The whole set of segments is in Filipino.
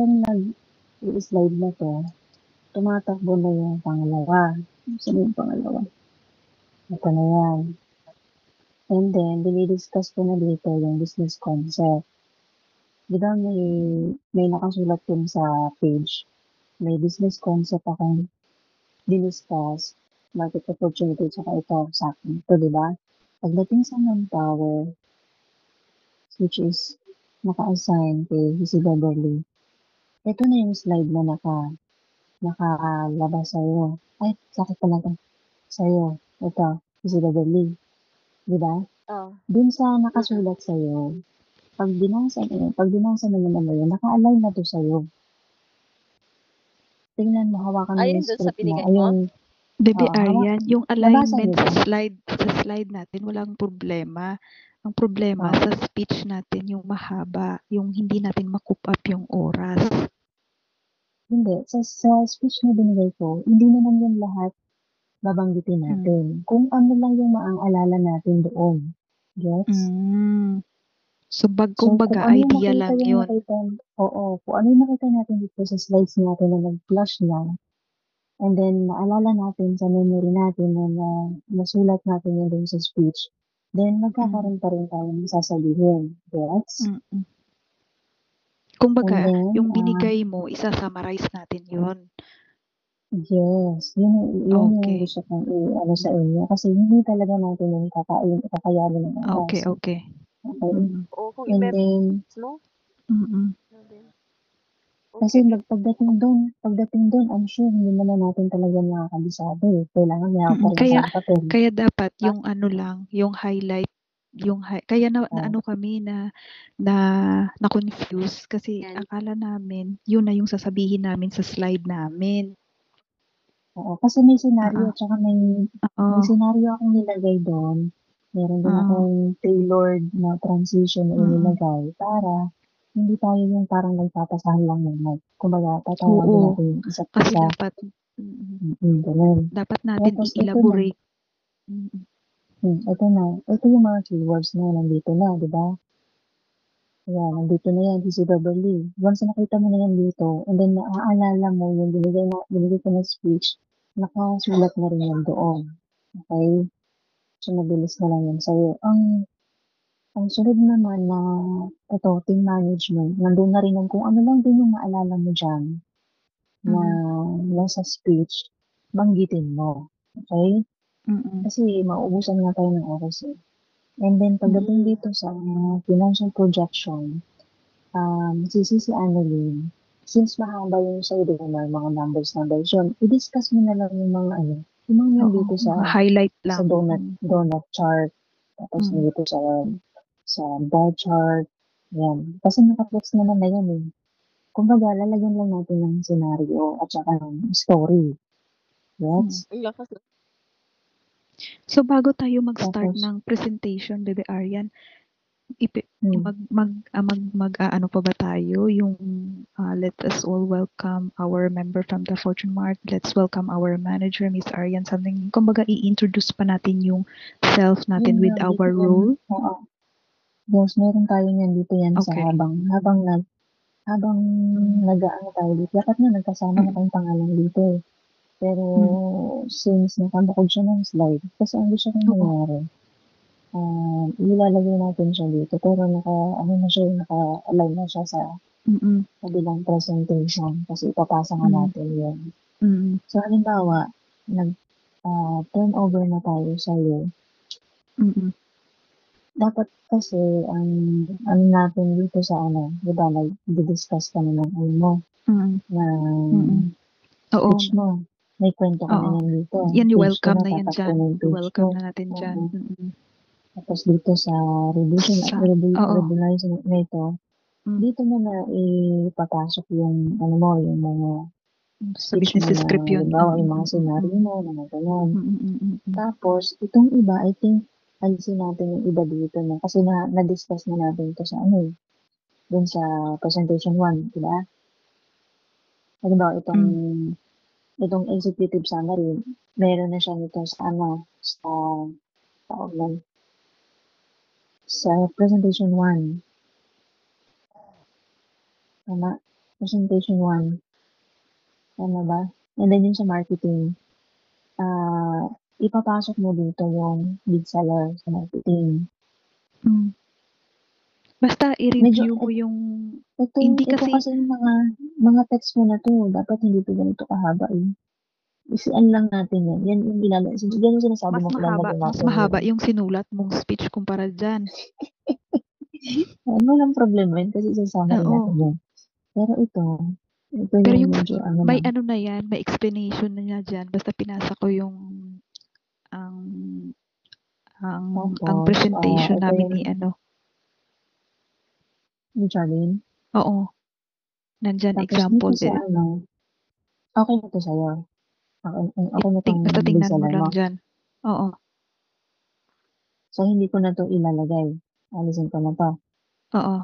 nag-i-slide na 'to, tumatakbo na yung pangalawa. Saan yung pangalawa? Ito na yan. And then, dinidiscuss ko na dito yung business concept. Di ba may nakasulat dun sa page, may business concept akong diniscuss, market opportunity, tsaka ito sa akin. Ito, di ba? Pagdating sa manpower, which is naka-assign kay si Beverly, ito na yung slide na nakalabas sa'yo. Ay, sakit pala ito. Sa'yo. Ito, si Beverly. Di ba? Oh. Dun sa nakasulat sa'yo, pag binasa mo naman yun, naka-align na to sa'yo. Tingnan mo, hawakan mo Ayun yung dun sa script mo. binigay mo? Ayun. Bebe Oo, Arian, yung nabasa alignment niyo sa ba? slide natin, walang problema. Ang problema Oh. sa speech natin, yung mahaba, yung hindi natin ma-coop up yung oras. Hindi. Sa speech na binigay ko, hindi naman yung lahat babanggitin natin. Kung ano lang yung maaalala natin doon. Gets? So, So, kumbaga, kung ano yung idea lang yun. kung ano yung nakita natin dito sa slides natin na nag-flash lang, and then naalala natin sa memory natin na nasulat natin yun dun sa speech, then magkakaroon pa rin tayo ng sasabihin. Gets? Kumbaga, And then, yung binigay mo, isa-summarize natin yun. yes, yun yung Okay. gusto kong i-ano sa inyo. Kasi hindi talaga natin yung kakayanin ng Okay, oras. okay. Okay? Oo, kung And then, mo. kasi pagdating doon, I'm sure hindi naman natin talaga nakakabisado eh. Kailangan meron pa rin tayong papel. Kaya dapat yung ano lang, yung highlight, kaya na ano kami na confuse kasi akala namin yun na yung sasabihin namin sa slide namin. Oo, kasi may senaryo, tsaka may senaryo akong nilagay doon. Meron din akong tailored na transition na inilagay para hindi tayo yung parang nagpapasahan lang ng mic. Kumbaga, tatawagin natin yung isa't Kasi isa. Ganun. dapat natin Tapos, i-elaborate. Ito na. Ito yung mga keywords na nandito na, di ba? Ayan, nandito na yan, si Beverly. Once nakita mo na yan dito, and then naaalala mo yung binigay ko na speech, nakasulat na rin yan doon. Okay? So, mabilis na lang yan sa'yo. Ang sunod naman na ito, team management, nandun na rin yung kung ano lang din yung maalala mo dyan na nasa speech, banggitin mo. Okay? Kasi mauubusan nga tayo ng oras eh. And then, pagdating dito sa financial projection, si Annalyn, since mahaba yung sa'yo din mga numbers yun, i-discuss mo na lang yung mga yung mga nandito sa highlight lang. Sa donut chart, tapos dito sa bar chart, yan. Kasi naka-flex naman na yan eh. Kumbaga, lalagyan lang natin ng scenario at saka ng story. Yes? So, bago tayo mag-start ng presentation, Bebe Arian, ano pa ba tayo? Yung let us all welcome our member from the Fortune Mart. Let's welcome our manager, Miss Arian. Something, kumbaga, i-introduce pa natin yung self natin with our role. Oo. Yes, meron tayo yan dito yan sa habang nag-aano tayo dito. Dapat na nagkasama na tayong pangalan dito eh. Pero since nakabukod siya ng slide, kasi ang gusto kong nangyari, ilalagay natin siya dito. Pero naka-align na siya sa kabilang presentation kasi ipapasa nga natin yun. So, halimbawa, turnover na tayo sa'yo. Dapat kasi, ano natin dito sa di ba, nag-discuss ka na ng speech mo. May kwento ka na yan dito. Yan, welcome na yan dyan. Welcome na natin dyan. Tapos dito sa revision na ito, dito mo na ipapasok yung yung mga sa business script yun. Yung mga senaryo mo, mga ganyan. Tapos, itong iba, I think, alisin natin yung iba dito na kasi na-discuss na natin ito sa dun sa presentation 1, di ba? Halimbawa, itong executive summary, meron na siya nito sa presentation 1. Tama? presentation 1. Tama ba? And then yung sa marketing, ipapasok mo dito yung big seller sa marketing. Basta i-review mo yung hindi Ito kasi kasi yung mga text mo na to, dapat hindi to ganito kahaba eh. Isian lang natin yan. Yan yung yan yung sinasabi mo ilalagay mas natin. mahaba yung sinulat mong speech kumpara dyan. Walang problema yun kasi isasama rin natin Oo. yun. Pero ito Pero yung yung medyo may lang. ano na yan, may explanation na niya dyan. Basta pinasa ko yung ang Tapos, presentation ito namin yung ni ano. ni Charlene. Oo. Nandyan Tapos example. dito sa okay na to sa'yo. Okay na tong Basta big tingnan mo seller lang mo. dyan. Oo. So, hindi ko na to ilalagay. Alisin ko na to. Oo.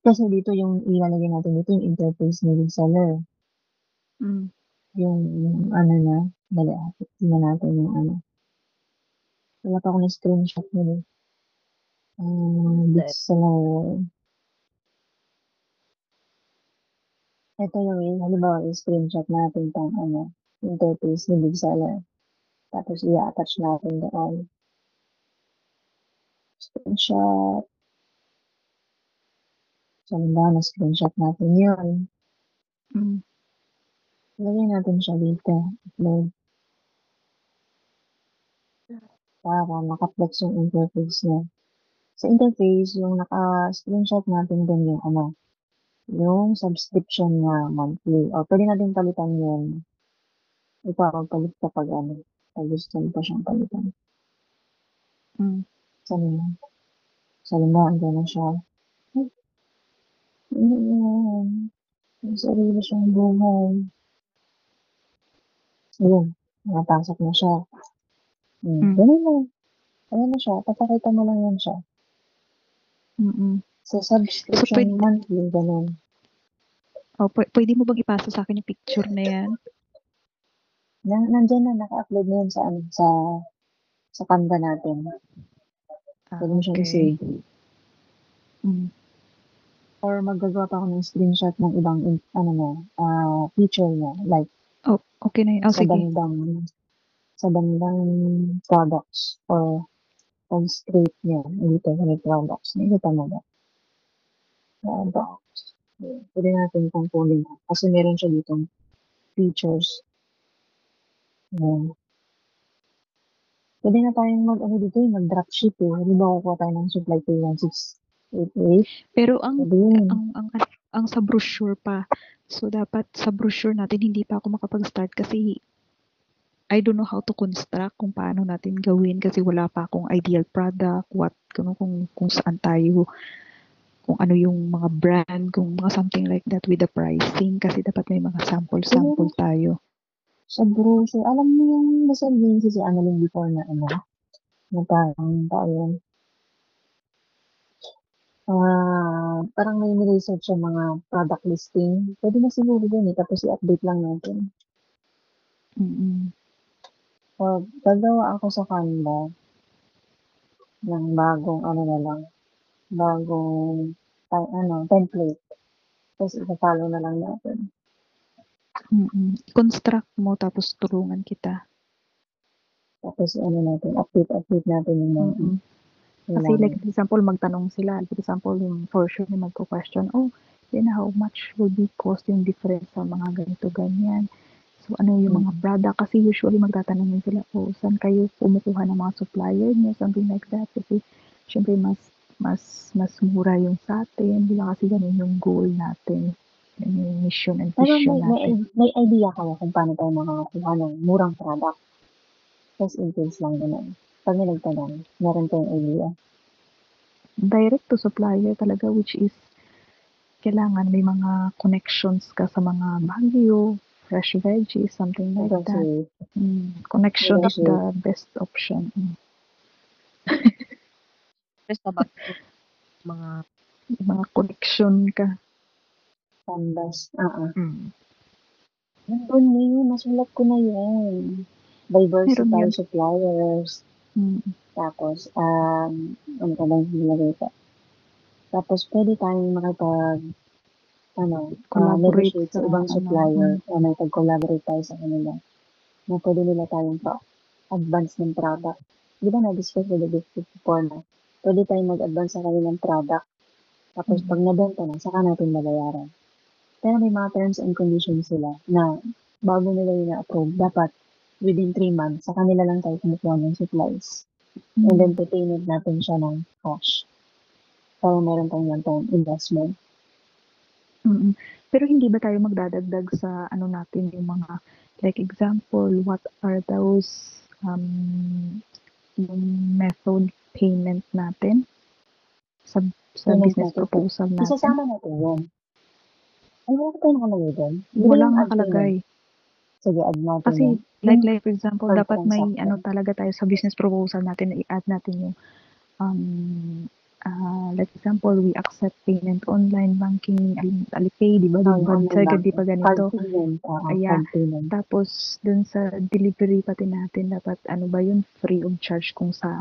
Kasi dito yung ilalagay natin dito yung interface ni big seller. Yung ano niya. Dali, tingnan natin yung ano. Wala pa akong screenshot nila. Big seller. Ito yung halimbawa screenshot natin tong interface ni big seller. Tapos i-attach natin doon. Screenshot. So, na screenshot natin yun. Lagay natin siya dito. Upload. Para makaplex yung interface niya. Sa interface, yung naka-screenshot natin dun yung yung subscription na monthly. O, pwede natin palitan yun. Ipapagpalit kapag pag gusto pa siyang palitan. Sabi mo, andyan na siya. May sarili siyang buhay. Ayun, nakapasok na siya. Ganun lang. Ayan na siya. Papakita mo lang yan siya. Sa subscription monthly, ganun. Pwede mo bang ipasa sa akin yung picture na yan? Nandyan na, naka-upload na yun sa Canva natin. Pwede mo siyang i-save. Or magagawa pa ako ng screenshot ng ibang feature niya. Like, okay na yun. Sige. Sa bandang products or on straight niya. Dito sa may products. Nakikita mo ba? Products. Pwede natin kunin. Kasi meron siya ditong features. Pwede na tayong mag-dropship eh. Halimbawa kukuha tayo ng supply to 1688. Pero ang sa brochure pa. So, dapat sa brochure natin, hindi pa ako makapag-start kasi I don't know how to construct kung paano natin gawin kasi wala pa akong ideal product, kung saan tayo, kung ano yung mga brand, kung mga something like that with the pricing kasi dapat may mga sample tayo. Sa brochure, alam mo yung nasabihin si Annalyn before na na parang tayo parang may research sa mga product listing. Pwede na siguro yun eh, tapos i-update lang natin. So, gagawa ako sa Canva ng bagong template. Tapos ipapalo na lang natin. Construct mo tapos tulungan kita. Tapos update natin yung mga kasi like for example, magtanong sila. For example, yung for sure na magko-question, then how much will be cost yung difference sa mga ganito, ganyan. So, ano yung mga product? Kasi usually magtatanong sila, saan kayo kumukuha ng mga supplier niya, something like that. Kasi, syempre, mas mura yung sa atin. Di ba kasi ganun yung goal natin. Yung mission and vision natin. May idea kayo kung paano tayo makakakuha ng murang product? Just in case lang naman. Pag may nagtanong, meron tayong idea. Direct to supplier talaga, which is kailangan may mga connections ka sa mga Baguio, fresh veggies, something like that. Connection is the best option. Basta mga connection ka. Canvas. Nandun yun, nasulat ko na yun. Diversify suppliers. Tapos, ano pa ba yung nilagay ko? Tapos, pwede tayong Collaborate negotiate sa sa ibang ano, supplier o may pag-collaborate tayo sa kanila na pwede nila tayong pa-advance ng product. Di ba na-discuss ko before na pwede tayong mag-advance sa kanilang product tapos pag nabenta na, saka natin babayaran. Pero may mga terms and conditions sila na bago nila yung na-approve, dapat within 3 months, sa kanila lang tayo kumukuha ng supplies. And then, payment natin siya ng cash. Para meron tayong one-time investment. Pero hindi ba tayo magdadagdag sa ano natin yung mga, like example, what are those yung method payment natin sa Payment business natin. proposal natin? Isasama natin yun. Ay, wala tayo nakalagay doon? Walang nakalagay. Sige, add natin Kasi yun. like for example, per dapat may transaction. ano talaga tayo sa business proposal natin na i-add natin yung like example, we accept payment online banking, Alipay, di ba? Di pa ganito. Card payment. Kaya, Card payment. tapos dun sa delivery pati natin, dapat ano ba yun, free of charge kung sa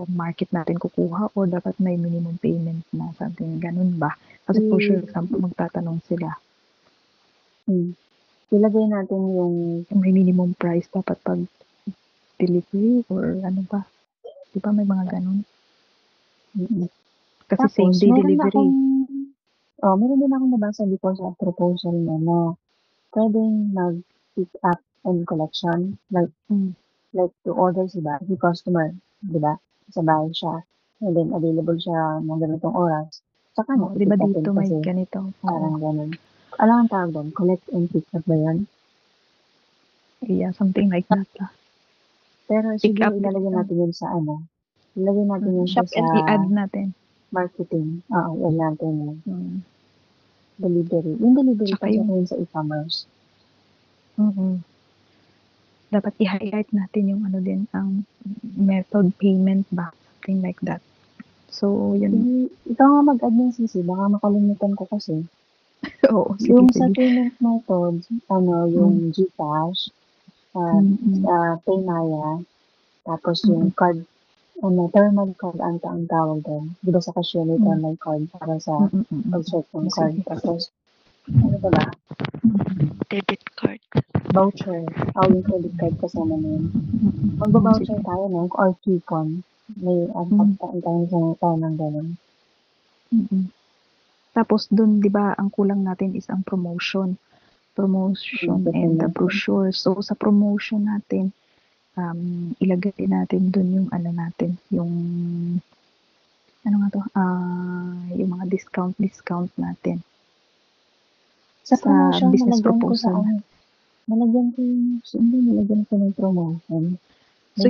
market natin kukuha o dapat may minimum payment na something, ganun ba? Kasi for sure, example, magtatanong sila. Ilagay natin yung may minimum price dapat pag delivery or ano ba? Di ba may mga ganun? Kasi tapos, same day delivery. Meron din akong nabasa before sa proposal na pwedeng mag-pick up and collection. Like to order si customer, di ba? Sa bahay siya. And then, available siya ng ganitong oras. Saka na, di ba pick dito may ganito? Parang ganun. Alam ang tawag doon? Collect and pick up ba yun? Yeah, something like that. Pero siguro ilalagay natin yun sa Ilalagay natin yun shop sa and i-add natin. Marketing. Oo, i-add natin yun. Delivery. Yung delivery pa siya yun sa e-commerce. Dapat i-highlight natin yung ano din, ang method payment ba? Something like that. So, yun. Ikaw nga mag-add ng CC. Baka makalimutan ko kasi. Oo, sige, yung sa payment method, yung GCash, Paymaya, tapos yung card, thermal card ang tawag doon. Di ba sa cashier may thermal card para sa pag-check ng card. Tapos, ano ba? Debit card. Voucher. Yung credit card kasama na yun. Mag-voucher tayo, no? Or coupon. May ang tayo ng gano'n. Tapos dun, di ba, ang kulang natin is ang promotion. And the brochure. So, sa promotion natin, ilagay natin dun yung ano natin, yung yung mga discount natin. Sa promotion, business proposal. Nalagyan ko ng promotion. So,